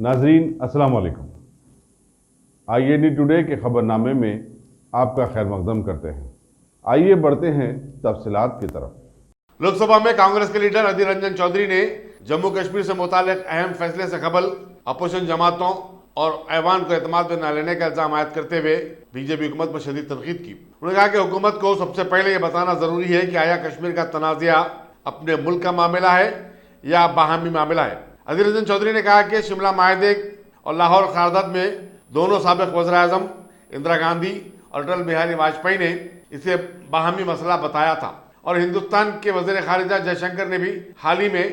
नाजरीन अस्सलाम वालेकुम। IAD टुडे के खबरनामे में आपका खैर मकदम करते हैं। आइए बढ़ते हैं तफसीलात की तरफ। लोकसभा में कांग्रेस के लीडर अधीर रंजन चौधरी ने जम्मू कश्मीर से मुतालिक अहम फैसले से कबल अपोजिशन जमातों और ऐवान को एतमाद में न लेने का इल्जाम आयद करते हुए बीजेपी हुकूमत पर शदीद तनकीद की। उन्होंने कहा कि हुकूमत को सबसे पहले यह बताना जरूरी है कि आया कश्मीर का तनाज़ा अपने मुल्क का मामला है या बाहमी मामला है। अधीर रंजन चौधरी ने कहा कि शिमला माहदे और लाहौर करारदाद में दोनों साबिक वज़ीर आज़म इंदिरा गांधी और अटल बिहारी वाजपेयी ने इसे बाहमी मसला बताया था और हिंदुस्तान के वज़ीर खारिजा जयशंकर ने भी हाल ही में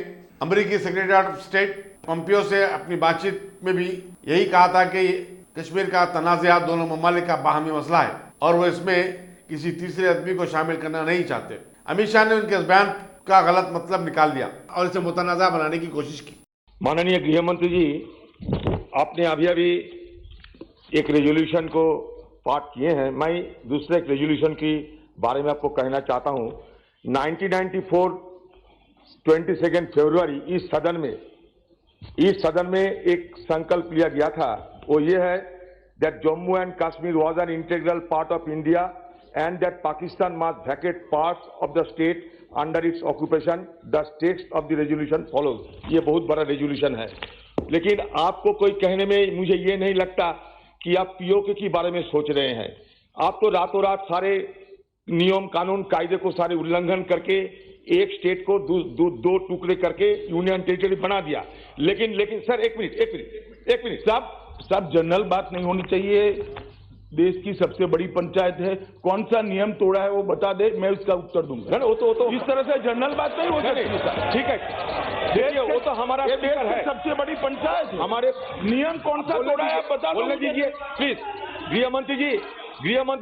अमरीकी सेक्रेटरी ऑफ स्टेट पोम्पियो से अपनी बातचीत में भी यही कहा था कि कश्मीर का तनाज़ा दोनों ममालिक का बाहमी मसला है और वो इसमें किसी तीसरे आदमी को शामिल करना नहीं चाहते। अमित शाह ने उनके इस बयान का गलत मतलब निकाल दिया और इसे मुतनाज़ा बनाने की कोशिश की। माननीय गृह मंत्री जी, आपने अभी एक रेजोल्यूशन को पास किए हैं। मैं दूसरे एक रेजोल्यूशन के बारे में आपको कहना चाहता हूं। 1994 22 फरवरी इस सदन में एक संकल्प लिया गया था। वो ये है that Jammu and Kashmir was an integral part of India and that Pakistan must Venkat parts of the state under its occupation. The text of the resolution follows. ये बहुत बड़ा रेजोल्यूशन है, लेकिन आपको कोई कहने में मुझे ये नहीं लगता कि आप पीओके के बारे में सोच रहे हैं। आप तो रातों रात सारे नियम कानून कायदे को सारे उल्लंघन करके एक स्टेट को दो टुकड़े करके यूनियन टेरिटरी बना दिया। लेकिन सर एक मिनट सब जनरल बात नहीं होनी चाहिए। देश की सबसे बड़ी पंचायत है, कौन सा नियम तोड़ा है वो बता दे, मैं उसका उत्तर दूंगा। वो तो इस तरह से जनरल बात नहीं हो सकती। ठीक है, देखिए वो तो हमारा स्पीकर है, सबसे बड़ी पंचायत है। हमारे नियम कौन सा तोड़ा है आप बता बोलने दीजिए प्लीज। गृह मंत्री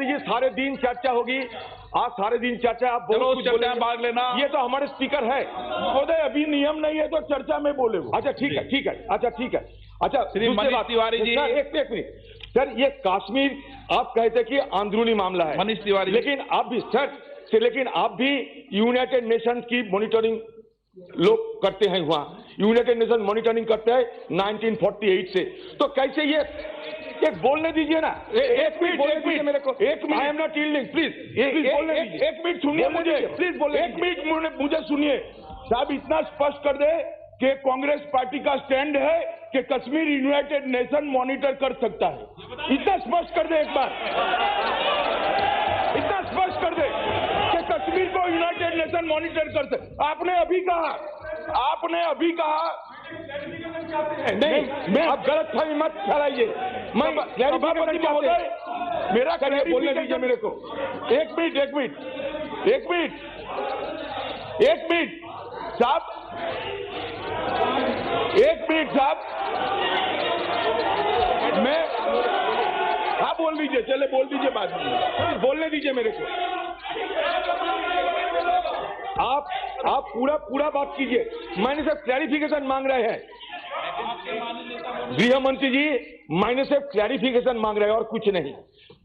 जी सारे दिन चर्चा होगी। आज सारे दिन चर्चा, आप बहुत कुछ बोले, भाग लेना। ये तो हमारे स्पीकर है। महोदय अभी नियम नहीं है तो चर्चा में बोले वो। अच्छा ठीक है। अच्छा श्री मनीष तिवारी जी, एक मिनट सर, ये कश्मीर आप कहते कि अंदरूनी मामला है मनीष तिवारी, लेकिन आप भी यूनाइटेड नेशंस की मॉनिटरिंग लोग करते हैं। वहां यूनाइटेड नेशन मॉनिटरिंग करते हैं 1948 से। तो कैसे ये एक बोलने दीजिए ना। एक मिनट मेरे को। I am not yielding, please एक मिनट सुनिए मुझे, प्लीज बोले। एक मिनट मुझे सुनिए। साहब इतना स्पष्ट कर दे कि कांग्रेस पार्टी का स्टैंड है कि कश्मीर यूनाइटेड नेशन मॉनिटर कर सकता है। इतना स्पष्ट कर दे एक बार, इतना स्पष्ट कर दे कि कश्मीर को यूनाइटेड नेशन मॉनिटर कर सकता। आपने अभी कहा नहीं, मैं आप गलत फहमी मत फैलाइए। मैं सभापति महोदय, मेरा बोलने दीजिए मेरे को। एक मिनट साहब, मैं हाँ बोल दीजिए, चले बोल दीजिए, बाद में बोलने दीजिए मेरे को। आप पूरा बात कीजिए। मैंने सिर्फ क्लैरिफिकेशन मांग रहे हैं गृह मंत्री जी, मैंने सिर्फ क्लैरिफिकेशन मांग रहे हैं और कुछ नहीं।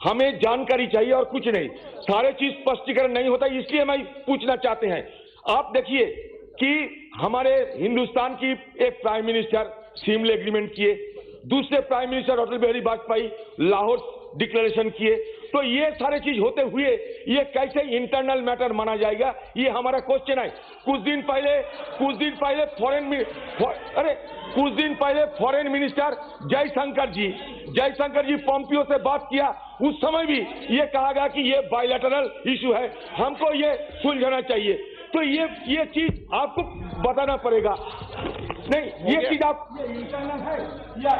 हमें जानकारी चाहिए और कुछ नहीं। सारे चीज स्पष्टीकरण नहीं होता, इसलिए मैं पूछना चाहते हैं। आप देखिए कि हमारे हिंदुस्तान की एक प्राइम मिनिस्टर शिमला एग्रीमेंट किए, दूसरे prime minister Atal Bihari Vajpayee Lahore declaration किए। तो ये सारे चीज होते हुए ये कैसे इंटरनल मैटर माना जाएगा, ये हमारा क्वेश्चन है। कुछ दिन पहले फॉरेन मिनिस्टर जयशंकर जी पोम्पियो से बात किया। उस समय भी ये कहा गया कि ये बायलैटरल इशू है, हमको ये सुलझाना चाहिए। तो ये चीज आपको बताना पड़ेगा। नहीं, ये चीज आप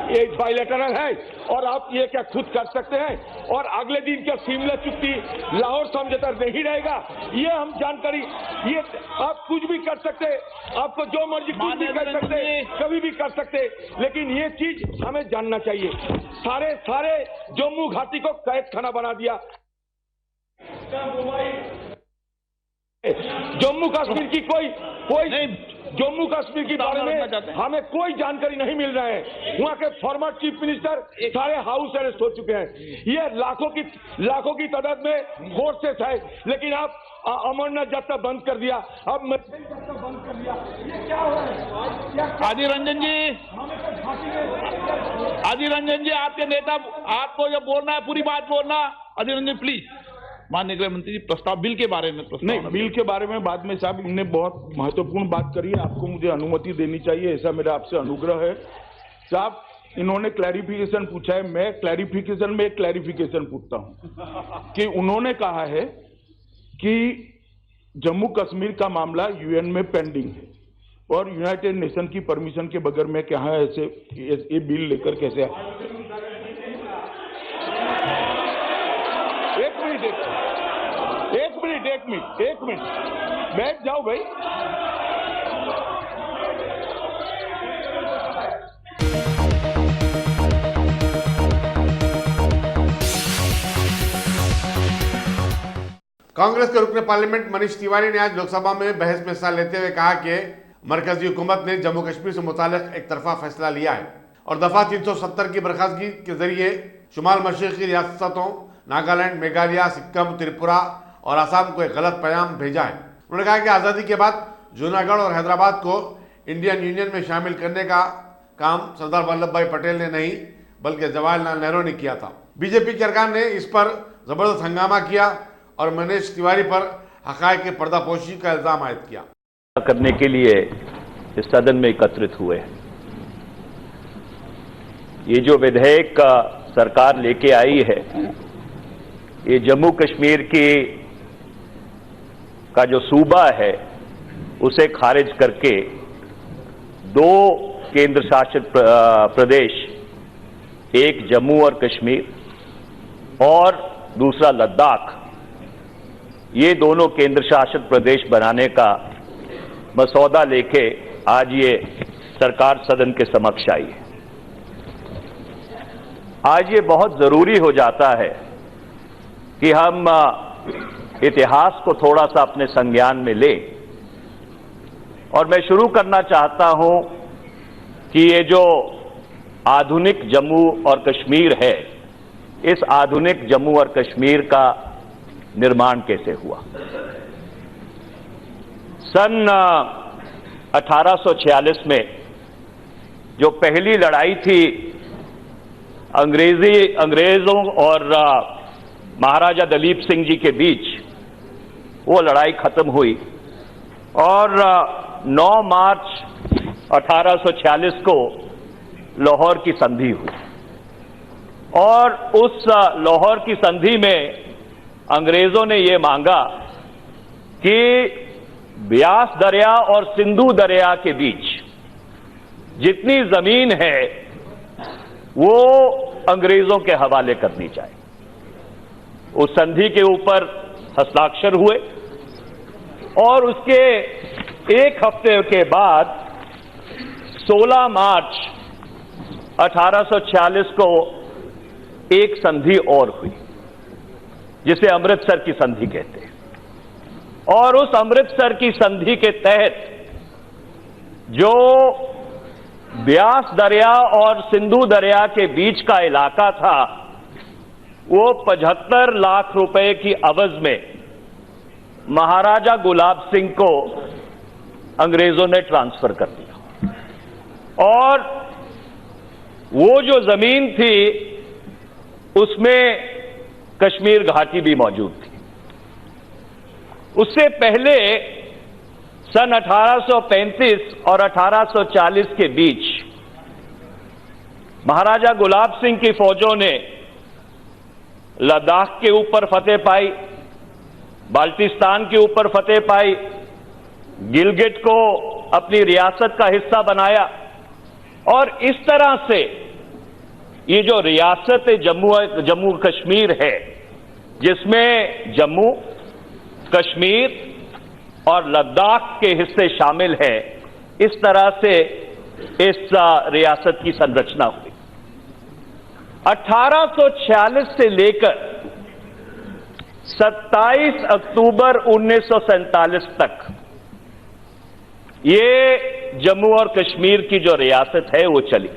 ये बायलैटरल है और आप ये क्या खुद कर सकते हैं और अगले दिन क्या शिमला चुक्ति लाहौर समझौता नहीं रहेगा? ये हम जानकारी, ये आप कुछ भी कर सकते, आपको जो मर्जी कुछ भी कर सकते, कभी भी कर सकते, लेकिन ये चीज हमें जानना चाहिए। सारे जम्मू घाटी को कैद खाना बना दिया। जम्मू कश्मीर की कोई जम्मू कश्मीर के बारे में हमें कोई जानकारी नहीं मिल रहा है। वहां के फॉर्मर चीफ मिनिस्टर सारे हाउस अरेस्ट हो चुके हैं। ये लाखों की तादाद में फोर्सेस है, लेकिन आप अमरनाथ यात्रा बंद कर दिया, अब मछली यात्रा बंद कर दिया। ये क्या हो रहा है? आदिर रंजन जी, आपके नेता, आपको जब बोलना है पूरी बात बोलना। आदिर रंजन प्लीज। माननीय गृह मंत्री जी, प्रस्ताव बिल के बारे में नहीं, बिल के बारे में बाद में साहब, इनने बहुत महत्वपूर्ण बात करी है, आपको मुझे अनुमति देनी चाहिए, ऐसा मेरा आपसे अनुग्रह है साहब। इन्होंने क्लैरिफिकेशन पूछा है, मैं क्लैरिफिकेशन में एक क्लैरिफिकेशन पूछता हूं कि उन्होंने कहा है कि जम्मू कश्मीर का मामला यूएन में पेंडिंग है और यूनाइटेड नेशन की परमिशन के बगैर मैं क्या ऐसे ये बिल लेकर कैसे एक मिनट बैठ जाओ भाई। कांग्रेस के रुकने पार्लियामेंट मनीष तिवारी ने आज लोकसभा में बहस में हिस्सा लेते हुए कहा कि मरकजी हुकूमत ने जम्मू कश्मीर से मुताल्लिक एक तरफा फैसला लिया है और दफा 370 की बर्खास्तगी के जरिए शुमाल मशरिकी रियासतों नागालैंड, मेघालय, सिक्किम, त्रिपुरा और असम को एक गलत पैगाम भेजा है। उन्होंने कहा कि आज़ादी के बाद जूनागढ़ और हैदराबाद को इंडियन यूनियन में शामिल करने का काम सरदार वल्लभ भाई पटेल ने नहीं बल्कि जवाहरलाल नेहरू ने किया था। बीजेपी सरकार ने इस पर जबरदस्त हंगामा किया और मनीष तिवारी पर हक़ाइक़ की पर्दापोशी का इल्जाम आयद किया। करने के लिए इस सदन में एकत्रित हुए हैं। ये जो विधेयक सरकार लेके आई है, ये जम्मू कश्मीर का जो सूबा है उसे खारिज करके 2 केंद्र शासित प्रदेश, एक जम्मू और कश्मीर और दूसरा लद्दाख, ये दोनों केंद्र शासित प्रदेश बनाने का मसौदा लेके आज ये सरकार सदन के समक्ष आई है। आज ये बहुत जरूरी हो जाता है कि हम इतिहास को थोड़ा सा अपने संज्ञान में लें और मैं शुरू करना चाहता हूं कि ये जो आधुनिक जम्मू और कश्मीर है, इस आधुनिक जम्मू और कश्मीर का निर्माण कैसे हुआ। सन 1846 में जो पहली लड़ाई थी अंग्रेजों और महाराजा दलीप सिंह जी के बीच, वो लड़ाई खत्म हुई और 9 मार्च 1846 को लाहौर की संधि हुई और उस लाहौर की संधि में अंग्रेजों ने ये मांगा कि ब्यास दरिया और सिंधु दरिया के बीच जितनी जमीन है वो अंग्रेजों के हवाले करनी चाहिए। उस संधि के ऊपर हस्ताक्षर हुए और उसके एक हफ्ते के बाद 16 मार्च 1846 को एक संधि और हुई जिसे अमृतसर की संधि कहते हैं और उस अमृतसर की संधि के तहत जो ब्यास दरिया और सिंधु दरिया के बीच का इलाका था वो 75 लाख रुपए की अवज में महाराजा गुलाब सिंह को अंग्रेजों ने ट्रांसफर कर दिया और वो जो जमीन थी उसमें कश्मीर घाटी भी मौजूद थी। उससे पहले सन 1835 और 1840 के बीच महाराजा गुलाब सिंह की फौजों ने लद्दाख के ऊपर फतेह पाई, बाल्टिस्तान के ऊपर फतेह पाई, गिलगिट को अपनी रियासत का हिस्सा बनाया और इस तरह से ये जो रियासत जम्मू कश्मीर है जिसमें जम्मू कश्मीर और लद्दाख के हिस्से शामिल हैं, इस तरह से इस रियासत की संरचना हुई। 1846 से लेकर 27 अक्टूबर 1947 तक ये जम्मू और कश्मीर की जो रियासत है वो चली।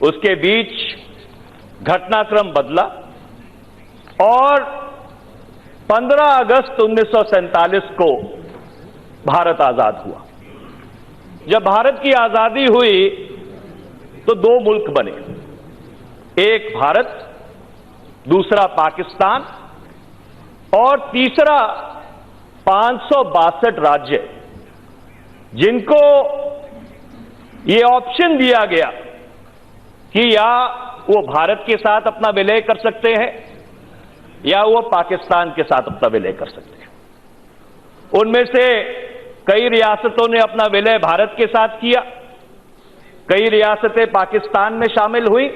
उसके बीच घटनाक्रम बदला और 15 अगस्त 1947 को भारत आजाद हुआ। जब भारत की आजादी हुई तो दो मुल्क बने, एक भारत, दूसरा पाकिस्तान और तीसरा 562 राज्य, जिनको ये ऑप्शन दिया गया कि या वो भारत के साथ अपना विलय कर सकते हैं या वो पाकिस्तान के साथ अपना विलय कर सकते हैं। उनमें से कई रियासतों ने अपना विलय भारत के साथ किया, कई रियासतें पाकिस्तान में शामिल हुई,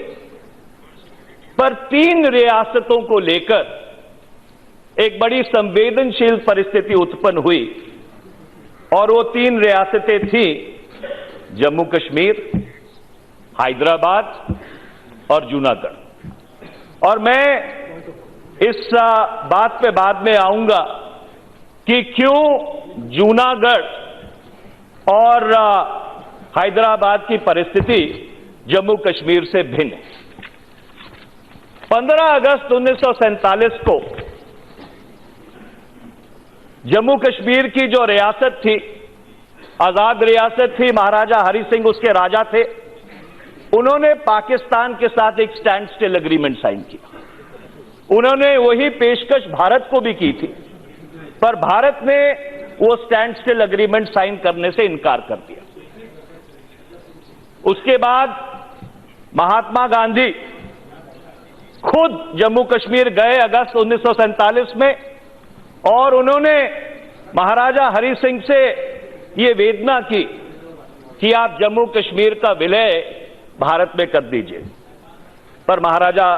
पर 3 रियासतों को लेकर एक बड़ी संवेदनशील परिस्थिति उत्पन्न हुई और वो 3 रियासतें थी जम्मू कश्मीर, हैदराबाद और जूनागढ़। और मैं इस बात पे बाद में आऊंगा कि क्यों जूनागढ़ और हैदराबाद की परिस्थिति जम्मू कश्मीर से भिन्न है। 15 अगस्त 1947 को जम्मू कश्मीर की जो रियासत थी, आजाद रियासत थी, महाराजा हरि सिंह उसके राजा थे, उन्होंने पाकिस्तान के साथ एक स्टैंड स्टिल एग्रीमेंट साइन किया। उन्होंने वही पेशकश भारत को भी की थी, पर भारत ने वो स्टैंड स्टिल एग्रीमेंट साइन करने से इनकार कर दिया। उसके बाद महात्मा गांधी खुद जम्मू कश्मीर गए अगस्त 1947 में और उन्होंने महाराजा हरि सिंह से ये वेदना की कि आप जम्मू कश्मीर का विलय भारत में कर दीजिए। पर महाराजा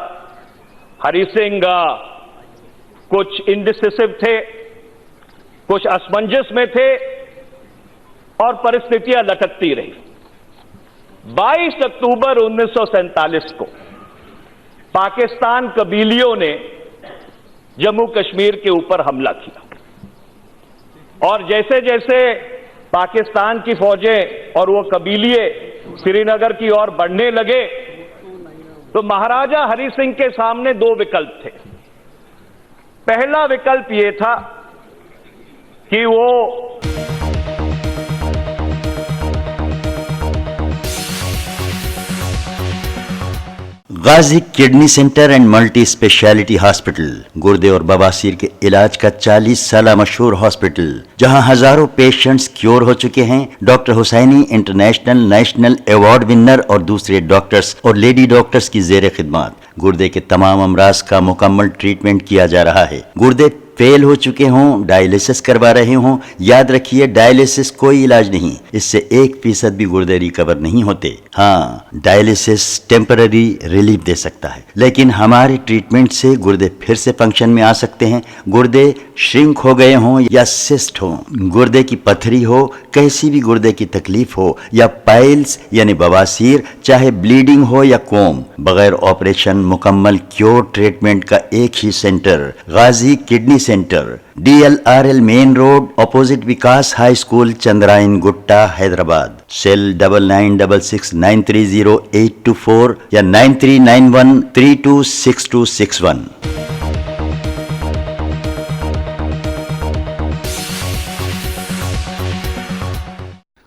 हरि सिंह कुछ इंडिसिसिव थे, कुछ असमंजस में थे और परिस्थितियां लटकती रही। 22 अक्टूबर 1947 को पाकिस्तान कबीलियों ने जम्मू कश्मीर के ऊपर हमला किया और जैसे जैसे पाकिस्तान की फौजें और वो कबीलिए श्रीनगर की ओर बढ़ने लगे तो महाराजा हरि सिंह के सामने 2 विकल्प थे। पहला विकल्प ये था कि वो Ghazi kidney center and multi specialty hospital, गुर्दे और बवासीर के इलाज का 40 साल मशहूर हॉस्पिटल, जहां हजारों पेशेंट्स क्योर हो चुके हैं। Doctor Husaini international national award winner और दूसरे डॉक्टर्स और लेडी डॉक्टर्स की जेर खिदमत गुर्दे के तमाम अमराज का मुकम्मल ट्रीटमेंट किया जा रहा है। गुर्दे फेल हो चुके हों, डायलिसिस करवा रहे हों, याद रखिए डायलिसिस कोई इलाज नहीं, इससे 1% भी गुर्दे रिकवर नहीं होते। हाँ, डायलिसिस टेम्पररी रिलीफ दे सकता है, लेकिन हमारे ट्रीटमेंट से गुर्दे फिर से फंक्शन में आ सकते हैं। गुर्दे श्रिंक हो गए हों या सिस्ट हो, गुर्दे की पथरी हो, कैसी भी गुर्दे की तकलीफ हो या पाइल्स यानी बवासीर, चाहे ब्लीडिंग हो या कोम, बगैर ऑपरेशन मुकम्मल क्योर ट्रीटमेंट का एक ही center, Ghazi kidney center, DLRL main road, opposite Vikas high school, Chandrayangutta, Hyderabad. Cell 9966930824 या 9391326261।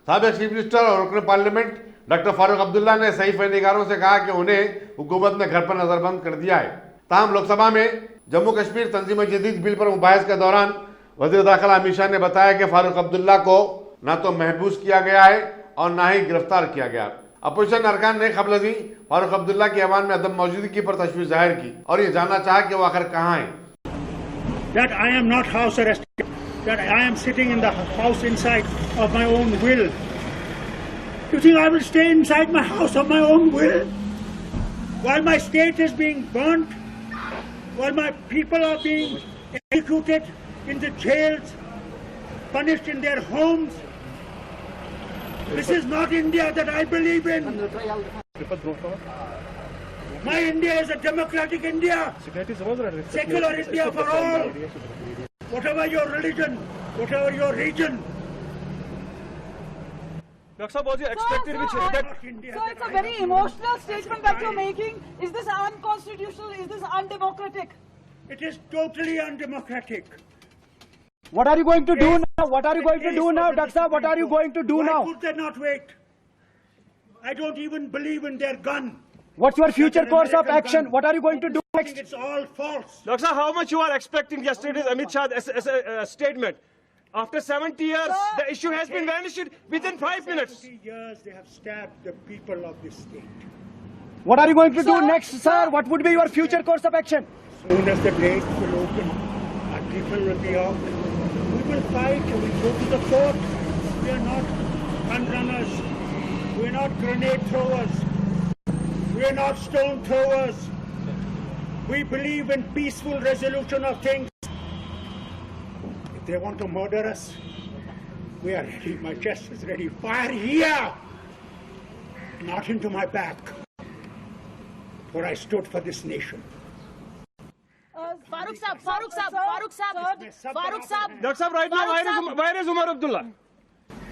साबिक चीफ मिनिस्टर और रुकन पार्लियामेंट डॉक्टर फारूक अब्दुल्ला ने सही फहनिकारों से कहा कि उन्हें हुकूमत ने घर पर नजरबंद कर दिया है। ताहम लोकसभा में जम्मू कश्मीर तंजीम जदीद बिल पर मुबाहिस के दौरान वज़ीर दाखिला अमित शाह ने बताया कि फारूक अब्दुल्ला को न तो महबूस किया गया है और न ही गिरफ्तार किया गया। अपोजिशन अरकान ने कबल अज़ीं फारूक अब्दुल्ला की ऐवान में अदम मौजूदगी पर तशवीश जाहिर की और ये जानना चाहा कि वो आखिर कहाँ है। That I am not house arrested, that I am sitting in the house inside of my own will. You think I will stay inside my house of my own will while my state is being burnt, while my people are being executed in the jails, punished in their homes? This is not India that I believe in. My India is a democratic India, secular India for all, whatever your religion, whatever your region. Sir, it's a very emotional statement that you're making. Is this unconstitutional? Is this undemocratic? It is totally undemocratic. What are you going to do now? What are you going to do now, Dr. Saab? What are you going to do Why now? could they not wait? I don't even believe in their gun. What's your future An course of American action? gun. What are you going to do I think next? it's all false. Dr. Saab, how much you are expecting yesterday's Amit Shah as a statement? After 70 years, the issue has been vanished within 5 minutes. 70 years they have stabbed the people of this state. What are you going to do next, sir? What would be your future course of action? As soon as the gates will open, our people will be out. We will fight. We will go to the court. We are not gun runners. We are not grenade throwers. We are not stone throwers. We believe in peaceful resolution of things. If they want to murder us, we are ready. My chest is ready. Fire here, not into my back. For I stood for this nation. Farooq Saab, Farooq Saab, Farooq Saab, Farooq Saab. Dr. Saab, right now, where is Umar Abdullah?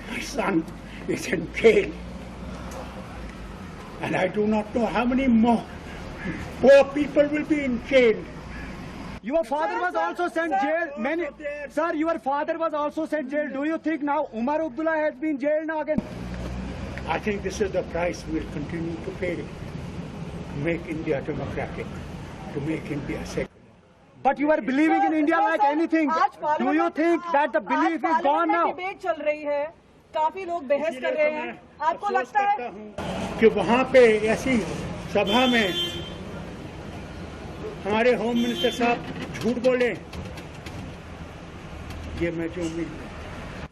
My son is in jail. And I do not know how many more poor people will be in jail. Your father was also sent jail. Many, sir, your father was also sent jail. Do you think now Umar Abdullah has been jailed now again? I think this is the price we'll continue to pay to make India democratic, to make India secular. But you are believing in India like anything. Do you think that the belief is gone now? Debate चल रही है, काफी लोग बहस कर रहे हैं, आपको लगता है कि वहाँ पे ऐसी सभा में हमारे होम मिनिस्टर साहब झूठ बोले, ये मैं जो उम्मीद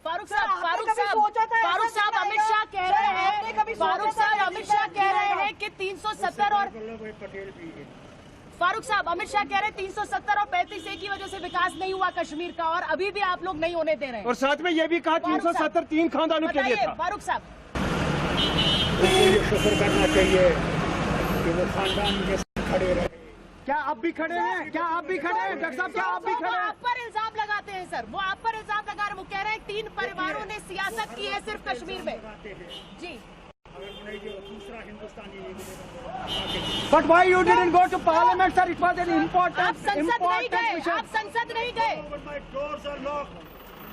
फारूक साहब, फारूक साहब, फारूक साहब अमित शाह कह रहे हैं, फारूक साहब अमित शाह कह रहे हैं कि 370 और पटेल भी है। फारूक साहब अमित शाह कह रहे हैं 370 और 35A की वजह से विकास नहीं हुआ कश्मीर का और अभी भी आप लोग नहीं होने दे रहे हैं। और साथ में ये भी कहा 370 3 खानदानों के लिए था। फारूक साहब ये शुक्र करना चाहिए कि वो खानदान के साथ खड़े रहे। क्या आप भी खड़े हैं? क्या आप भी खड़े हैं? डॉक्टर साहब क्या आप भी खड़े हैं? आप पर इल्जाम लगाते हैं सर, वो आप पर इल्जाम लगा रहे हैं, वो कह रहे हैं 3 परिवारों ने सियासत की है सिर्फ कश्मीर में। जी But why you didn't go to parliament, sir? It was an important, आप संसद नहीं गए, mission. आप संसद नहीं गए। My doors are locked.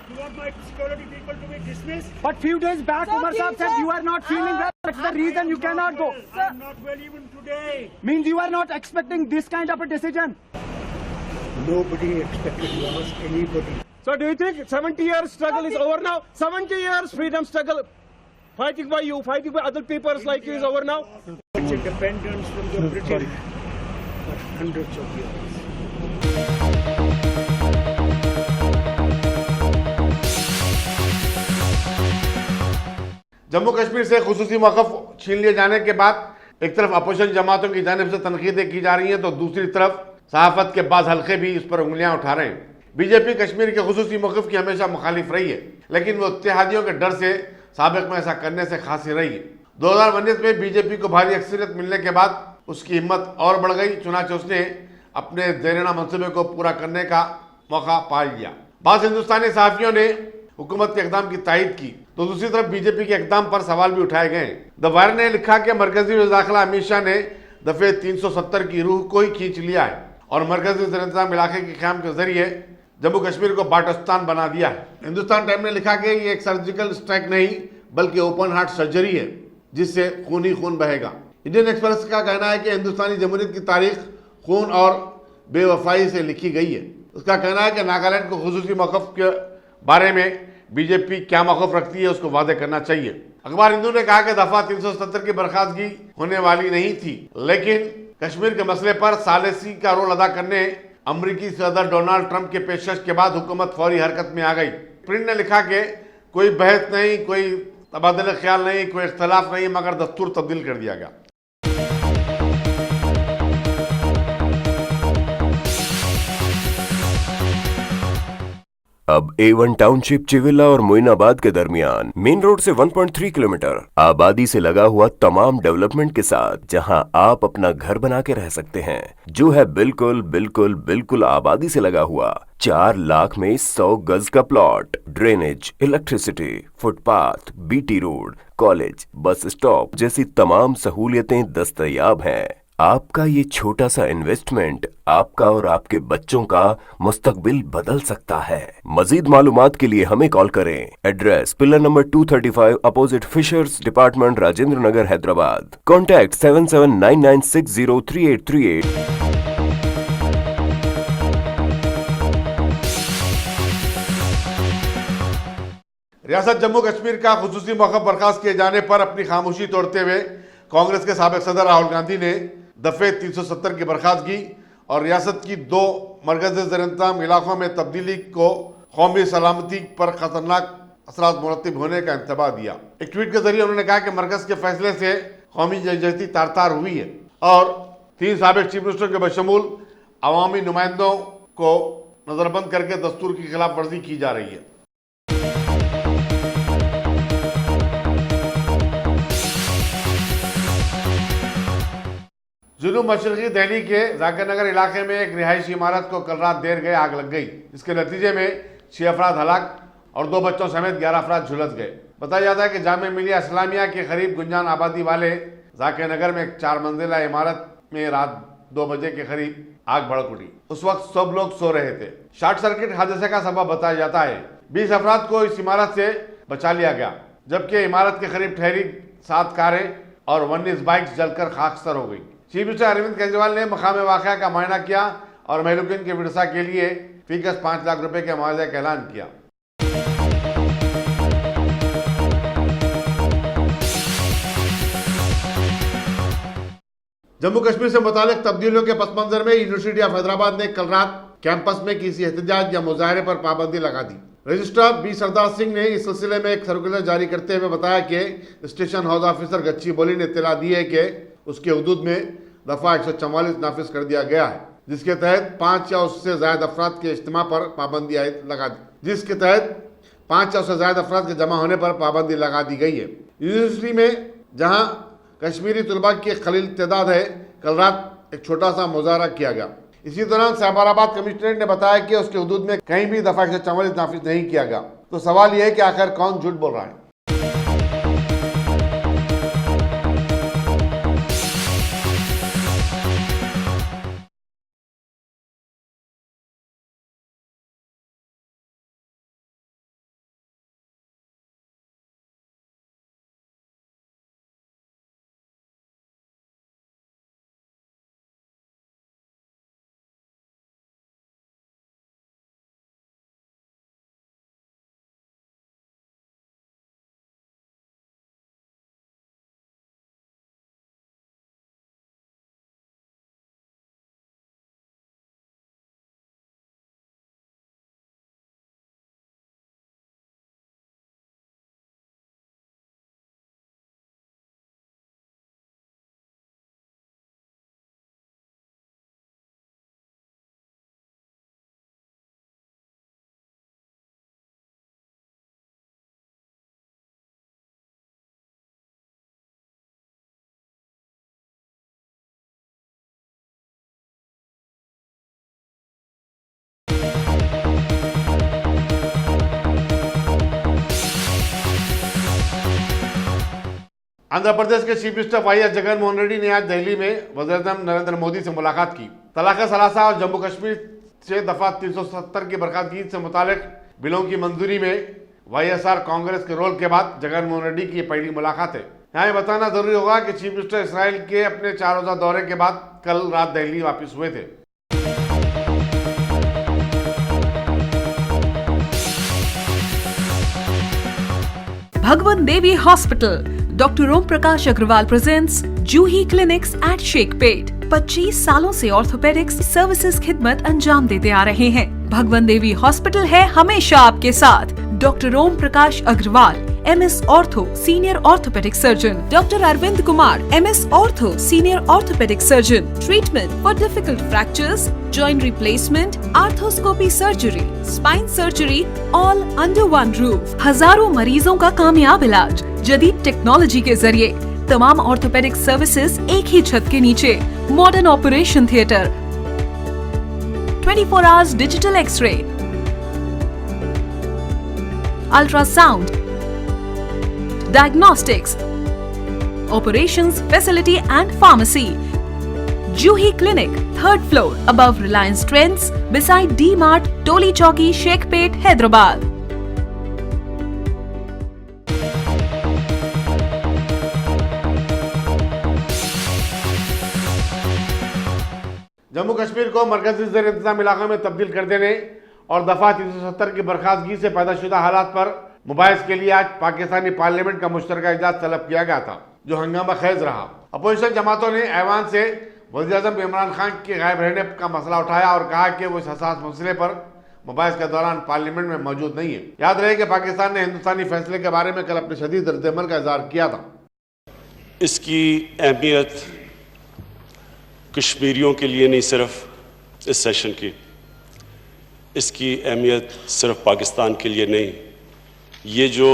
You want my security people to be dismissed? But few days back, Umar Saab said you are not feeling well. That's the reason you cannot go. I'm not well even today. Means you are not expecting this kind of a decision. Nobody expected to ask anybody. So do you think 70 years struggle is over now? 70 years freedom struggle, fighting by you, fighting by other peoples like you is over now? Its independence from the British for hundreds of years. Jammu Kashmir से खुसूसी मौक़िफ़ छीन लिए जाने के बाद एक तरफ opposition जमातों की जानिब से तनकीदें की जा रही हैं तो दूसरी तरफ सहाफ़त के बाद हल्के भी इस पर उंगलियां उठा रहे हैं। बीजेपी कश्मीर के खुसूसी मौक़िफ़ की हमेशा मुखालिफ रही है, लेकिन वो इत्तेहादियों के डर से साबिक़ में ऐसा करने से खासी रही है। 2019 में बीजेपी को भारी अक्सरियत मिलने के बाद उसकी हिम्मत और बढ़ गई, चुनांचे उसने अपने देरीना मंसूबे को पूरा करने का मौका पा लिया। बाद हिंदुस्तानी सहाफ़ियों ने हुकूमत के इक़दाम की तायद की तो दूसरी तरफ बीजेपी के इक़दाम पर सवाल भी उठाए गए। द वायर ने लिखा कि मरकजी वज़ीर दाखिला अमित शाह ने दफ़े 370 की रूह को ही खींच लिया है और मरकजी ज़ेर इंतज़ाम इलाके के क़याम के जरिए जम्मू कश्मीर को बाटिस्तान बना दिया है। हिंदुस्तान टाइम ने लिखा कि ये एक सर्जिकल स्ट्राइक नहीं बल्कि ओपन हार्ट सर्जरी है जिससे खून ही खून बहेगा। इंडियन एक्सप्रेस का कहना है कि हिंदुस्तानी जमहूरियत की तारीख खून और बेवफाई से लिखी गई है। उसका कहना है कि नागालैंड को खुसूसी मौक़िफ़ के बारे में बीजेपी क्या मौक़िफ़ रखती है उसको वादे करना चाहिए। अखबार हिंदू ने कहा कि दफा 370 की बर्खास्तगी होने वाली नहीं थी, लेकिन कश्मीर के मसले पर सालिसी का रोल अदा करने अमरीकी सदर डोनाल्ड ट्रंप के पेशकश के बाद हुकूमत फौरी हरकत में आ गई। प्रिंट ने लिखा कि कोई बहस नहीं, कोई तबादला ख्याल नहीं, कोई इख्तलाफ नहीं, मगर दस्तूर तब्दील कर दिया गया। अब A1 टाउनशिप चिविला और मोइनाबाद के दरमियान मेन रोड से 1.3 किलोमीटर आबादी से लगा हुआ तमाम डेवलपमेंट के साथ जहां आप अपना घर बना के रह सकते हैं, जो है बिल्कुल बिल्कुल बिल्कुल आबादी से लगा हुआ। 4 लाख में 100 गज का plot, drainage, electricity, footpath, BT road, college, bus stop जैसी तमाम सहूलियतें दस्तयाब हैं। आपका ये छोटा सा इन्वेस्टमेंट आपका और आपके बच्चों का मुस्तकबिल बदल सकता है। मजीद मालूमात के लिए हमें कॉल करें। Address pillar number 235 opposite fishers department, Rajendra Nagar, Hyderabad. Contact 7799603838। रियासत जम्मू कश्मीर का खुसूसी मौक़िफ़ बर्खास्त किए जाने पर अपनी खामोशी तोड़ते हुए कांग्रेस के साबिक़ सदर राहुल गांधी ने दफ़े 370 की बर्खास्तगी और रियासत की 2 मरकज़ी ज़ेर-इंतज़ाम इलाकों में तब्दीली को कौमी सलामती पर खतरनाक असरात मुरतब होने का इंतबाह दिया। एक ट्वीट के जरिए उन्होंने कहा कि मरकज़ के फैसले से कौमी यकजहती तार-तार हुई है और 3 साबिक़ चीफ मिनिस्टर के बशमूल अवामी नुमाइंदों को नज़रबंद करके दस्तूर की खिलाफ वर्जी की जा रही है। जुनूब मशरक़ी दिल्ली के जाकिर नगर इलाके में एक रिहायशी इमारत को कल रात देर गए आग लग गई, जिसके नतीजे में 6 अफराद हलाक और 2 बच्चों समेत 11 अफराद झुलस गए। बताया जाता है कि जामिया मिलिया इस्लामिया के करीब गुंजान आबादी वाले जाकिर नगर में एक 4 मंजिला इमारत में रात 2 बजे के करीब आग भड़क उठी। उस वक्त सब लोग सो रहे थे। शॉर्ट सर्किट हादसे का सबब बताया जाता है। 20 अफराद को इस इमारत से बचा लिया गया, जबकि इमारत के करीब ठहरी 7 कारें और 19 बाइक्स जलकर खाकसर हो गई। चीफ मिनिस्टर अरविंद केजरीवाल ने मकाम वाक़या का मुआयना किया और महलूकिन के विरसा के लिए फीकस 5 लाख रुपए के मुआवजे का ऐलान किया। जम्मू कश्मीर से मुतालिक तब्दीलियों के पस मंजर में यूनिवर्सिटी ऑफ हैदराबाद ने कल रात कैंपस में किसी एहतजाज या मुजाहरे पर पाबंदी लगा दी। रजिस्ट्रार बी सरदार सिंह ने इस सिलसिले में एक सर्कुलर जारी करते हुए बताया कि स्टेशन हाउस ऑफिसर गच्ची बोली ने इत्तला दी है कि उसके हुदूद में दफ़ा 144 नाफिज कर दिया गया है, जिसके तहत 5 या उससे ज़ायद अफराद के इज्तिमा पर पाबंदी लगा दी जिसके तहत 5 या उससे ज़ायद अफराद के जमा होने पर पाबंदी लगा दी गई है। यूनिवर्सिटी में जहां कश्मीरी तलबा की खलील तादाद है, कल रात एक छोटा सा मुजाहरा किया गया। इसी दौरान साइबराबाद कमिश्नरेट ने बताया कि उसके हुदूद में कहीं भी दफ़ा 144 नाफिज नहीं किया गया। तो सवाल यह है कि आखिर कौन झूठ बोल रहा है। आंध्र प्रदेश के चीफ मिनिस्टर वाई.एस. जगन मोहन रेड्डी ने आज दिल्ली में वज़ीर-ए-आज़म नरेंद्र मोदी से मुलाकात की। तलाक़-ए-सलासा और जम्मू कश्मीर से दफ़ा 370 की बरखास्तगी से मुतालिक बिलों की मंजूरी में वाईएसआर कांग्रेस के रोल के बाद जगन मोहन रेड्डी की पहली मुलाकात है। यहाँ बताना जरूरी होगा कि चीफ मिनिस्टर इसराइल के अपने 4 रोज़ा दौरे के बाद कल रात दिल्ली वापस हुए थे। Bhagwan Devi Hospital, Dr. Om Prakash Agrawal presents Juhi Clinics at Sheikhpet। 25 सालों से ऑर्थोपेडिक्स सर्विसेज खिदमत अंजाम देते आ रहे हैं। भगवान देवी हॉस्पिटल है हमेशा आपके साथ। Doctor Om Prakash Agarwal, MS ortho senior orthopaedic surgeon, doctor Arvind Kumar, MS ortho senior orthopaedic surgeon. Treatment for difficult fractures, joint replacement, arthroscopy surgery, spine surgery, all under one roof. हजारों मरीजों का कामयाब इलाज जदीद टेक्नोलॉजी के जरिए। तमाम ऑर्थोपेडिक सर्विसेज एक ही छत के नीचे। Modern operation theatre, 24 hours digital x-ray, ultrasound, diagnostics, operations facility and pharmacy, Juhi Clinic, 3rd floor, above Reliance Trends, beside D-Mart, Toli Chowki, Shekhpet, Hyderabad. Jammu Kashmir को मरकजी ज़ेर इंतज़ाम इलाका में तब्दील कर देने और दफा 370 की बर्खास्तगी से पैदाशुदा हालात पर मुबाहिस के लिए आज पाकिस्तानी पार्लियामेंट का मुश्तरका इजलास तलब किया गया था, जो हंगामा खेज रहा। अपोजिशन जमातों ने ऐवान से वज़ीर-ए-आज़म इमरान खान के गायब रहने का मसला उठाया और कहा कि वो इस हसास मसले पर मुबाहिस के दौरान पार्लियामेंट में मौजूद नहीं है। याद रहे कि पाकिस्तान ने हिंदुस्तानी फैसले के बारे में कल अपने शदीद रद्द-ए-अमल का इज़हार किया था। इसकी अहमियत कश्मीरियों के लिए नहीं सिर्फ इस सेशन की, इसकी अहमियत सिर्फ पाकिस्तान के लिए नहीं, ये जो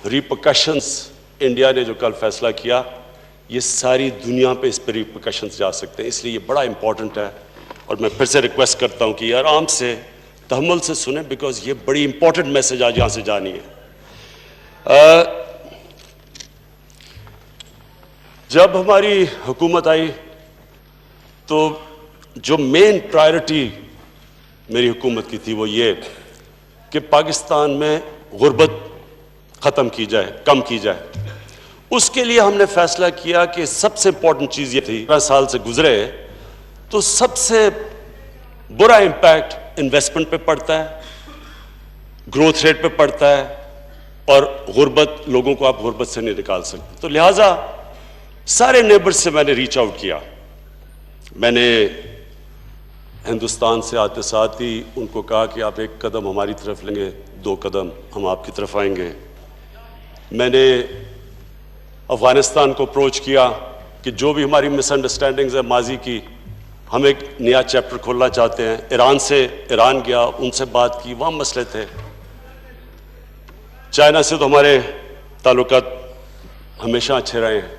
रिपरकशंस इंडिया ने जो कल फैसला किया, ये सारी दुनिया पे इस पर रिपरकशंस जा सकते हैं। इसलिए ये बड़ा इंपॉर्टेंट है और मैं फिर से रिक्वेस्ट करता हूँ कि आराम से तहम्मुल से सुने, बिकॉज ये बड़ी इंपॉर्टेंट मैसेज आज यहाँ से जानी है। जब हमारी हुकूमत आई तो जो मेन प्रायोरिटी मेरी हुकूमत की थी वो ये कि पाकिस्तान में गुर्बत ख़त्म की जाए, कम की जाए। उसके लिए हमने फैसला किया कि सबसे इंपॉर्टेंट चीज़ ये थी, 15 साल से गुजरे तो सबसे बुरा इम्पैक्ट इन्वेस्टमेंट पे पड़ता है, ग्रोथ रेट पे पड़ता है, और गुर्बत, लोगों को आप गुर्बत से नहीं निकाल सकते। तो लिहाजा सारे नेबर्स से मैंने रीच आउट किया। मैंने हिंदुस्तान से आते साथ ही उनको कहा कि आप एक कदम हमारी तरफ लेंगे, 2 कदम हम आपकी तरफ आएंगे। मैंने अफ़गानिस्तान को अप्रोच किया कि जो भी हमारी मिसअंडरस्टैंडिंग्स है माजी की, हम एक नया चैप्टर खोलना चाहते हैं। ईरान से ईरान गया, उनसे बात की, वहाँ मसले थे। चाइना से तो हमारे ताल्लुकात हमेशा अच्छे रहे हैं।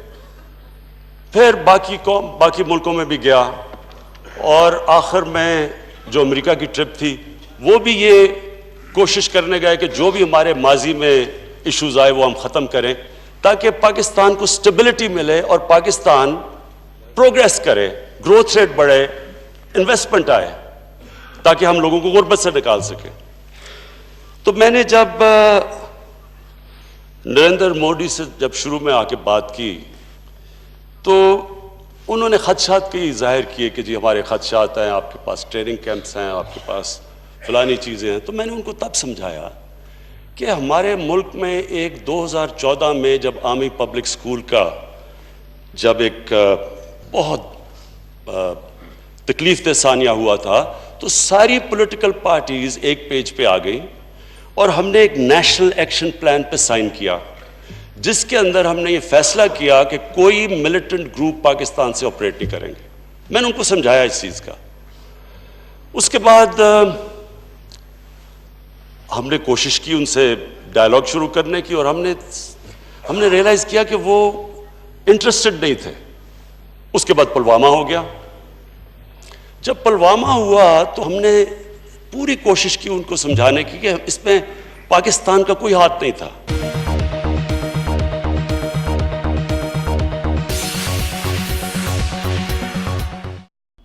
फिर बाकी मुल्कों में भी गया, और आखिर में जो अमेरिका की ट्रिप थी वो भी ये कोशिश करने गए कि जो भी हमारे माजी में इश्यूज आए वो हम ख़त्म करें, ताकि पाकिस्तान को स्टेबिलिटी मिले और पाकिस्तान प्रोग्रेस करे, ग्रोथ रेट बढ़े, इन्वेस्टमेंट आए, ताकि हम लोगों को गुर्बत से निकाल सकें। तो मैंने जब नरेंद्र मोदी से जब शुरू में आके बात की तो उन्होंने खदशात के जाहिर किए कि जी हमारे खदशात हैं, आपके पास ट्रेनिंग कैंप्स हैं, आपके पास फलानी चीज़ें हैं। तो मैंने उनको तब समझाया कि हमारे मुल्क में एक 2014 में जब आर्मी पब्लिक स्कूल का जब एक बहुत तकलीफ दह सानिया हुआ था, तो सारी पॉलिटिकल पार्टीज एक पेज पे आ गई और हमने एक नेशनल एक्शन प्लान पे साइन किया, जिसके अंदर हमने ये फैसला किया कि कोई मिलिटेंट ग्रुप पाकिस्तान से ऑपरेट नहीं करेंगे। मैंने उनको समझाया इस चीज़ का। उसके बाद हमने कोशिश की उनसे डायलॉग शुरू करने की, और हमने रियलाइज़ किया कि वो इंटरेस्टेड नहीं थे। उसके बाद पुलवामा हो गया। जब पुलवामा हुआ तो हमने पूरी कोशिश की उनको समझाने की कि इसमें पाकिस्तान का कोई हाथ नहीं था।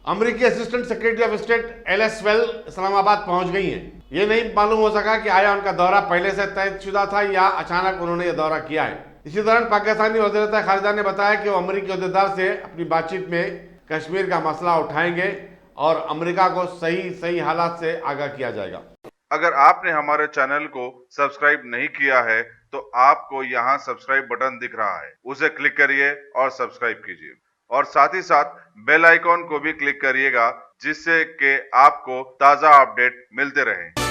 अमेरिकी assistant secretary of state Alice Wells Islamabad पहुंच गई हैं। ये नहीं मालूम हो सका कि आया उनका दौरा पहले से तय शुदा था या अचानक उन्होंने ये दौरा किया है। इसी दौरान पाकिस्तानी वज़ीर ख़ारिजा ने बताया कि वो अमेरिकी अहदेदार से अपनी बातचीत में कश्मीर का मसला उठाएंगे और अमेरिका को सही हालात से आगाह किया जाएगा। अगर आपने हमारे चैनल को सब्सक्राइब नहीं किया है तो आपको यहाँ सब्सक्राइब बटन दिख रहा है, उसे क्लिक करिए और सब्सक्राइब कीजिए, और साथ ही साथ बेल आइकॉन को भी क्लिक करिएगा, जिससे कि आपको ताज़ा अपडेट मिलते रहें।